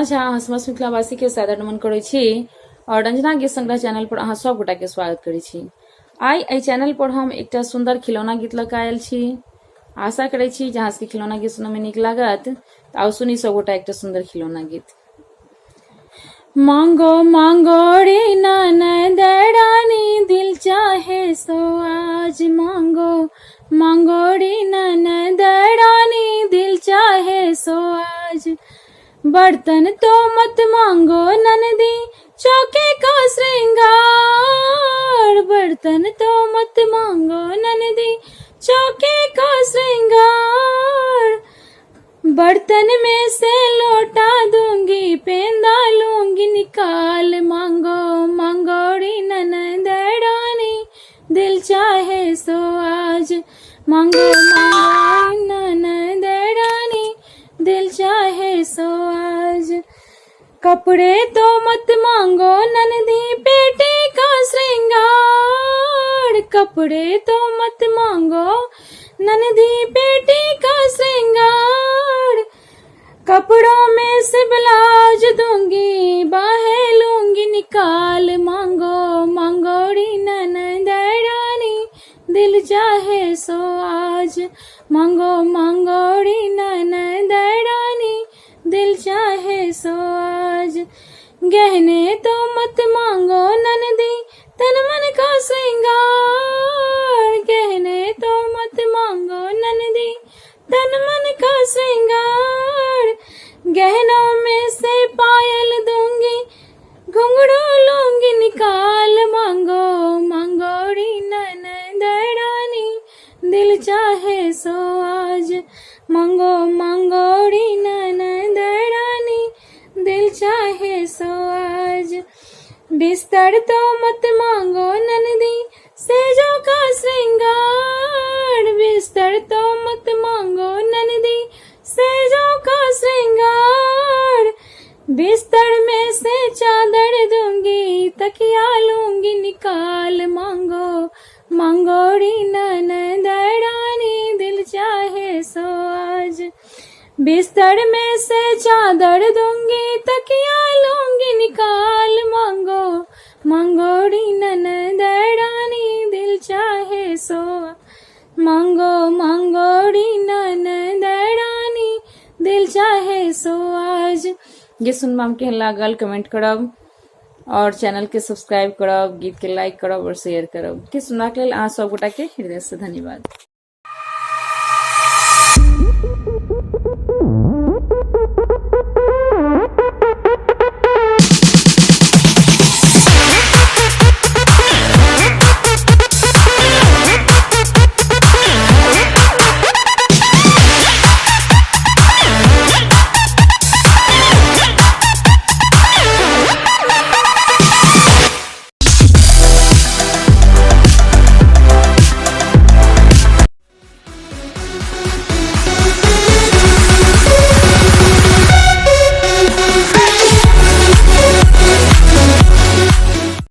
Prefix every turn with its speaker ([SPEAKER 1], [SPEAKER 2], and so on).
[SPEAKER 1] झा हसमस मिथिलावासी के सादर नमन करै छी और रंजना गीत संग्रह चैनल पर अहाँ सब गोटा के स्वागत करै छी। आई एहि चैनल पर हम एकटा सुंदर खिलौना गीत लऽ कऽ आयल छी। आशा करै छी जे अहाँ सबके खिलौना गीत सुनय में नीक लागत। तऽ आउ सुनी सब गोटा एकटा सुंदर खिलौना गीत। मांगो मांगो रे ननद रानी दिल चाहे सो आज, मांगो मांगो रे ननद रानी दिल चाहे सो आज। बर्तन तो मत मांगो ननदी चौके का श्रृंगार, बर्तन तो मत मांगो ननदी चौके का श्रृंगार। बर्तन में से लौटा दूंगी पेंदा लूंगी निकाल, मांगो मांगो रे ननद रानी दिल चाहे सो आज, मांगो मांगो ननद रानी दिल चाहे सो आज। कपड़े तो मत मांगो ननदी पेटे का श्रृंगार, कपड़े तो मत मांगो ननदी पेटे का श्रृंगार। कपड़ों में से ब्लाउज दूंगी बाहें लूंगी निकाल, मांगो मांगो रे ननद रानी दिल चाहे सो आज, मांगो मांगो रे ननद रानी दिल चाहे सो आज। गहने तो मत मांगो ननदी तन मन का श्रृंगार, गहने तो मत मांगो ननदी तन मन का श्रृंगार। गहनों में से पायल दूंगी घुंघरू लूंगी निकाल, मांगो मांगो रे ननद रानी दिल चाहे सो आज, मांगो मांगो रे ननद रानी दिल चाहे सो आज। बिस्तर तो मत मांगो ननदी सेजों का श्रृंगार, बिस्तर तो मत मांगो ननदी सेजों का श्रृंगार। बिस्तर में से चादर दूंगी तकिया लूंगी निकाल, मांगो मांगो रे ननद रानी दिल चाहे सो आज। बिस्तर में से चादर दूंगी तकिया लूंगी निकाल, मांगो मांगो रे ननद रानी दिल चाहे सो, मांगो मांगो रे ननद रानी दिल चाहे सो आज। गीत सुनबा में केहन लागल कमेंट करब और चैनल के सब्सक्राइब करब, गीत के लाइक करब और शेयर करब। गीत सुनबाक लेल अहाँ सब गोटा के हृदय से धन्यवाद।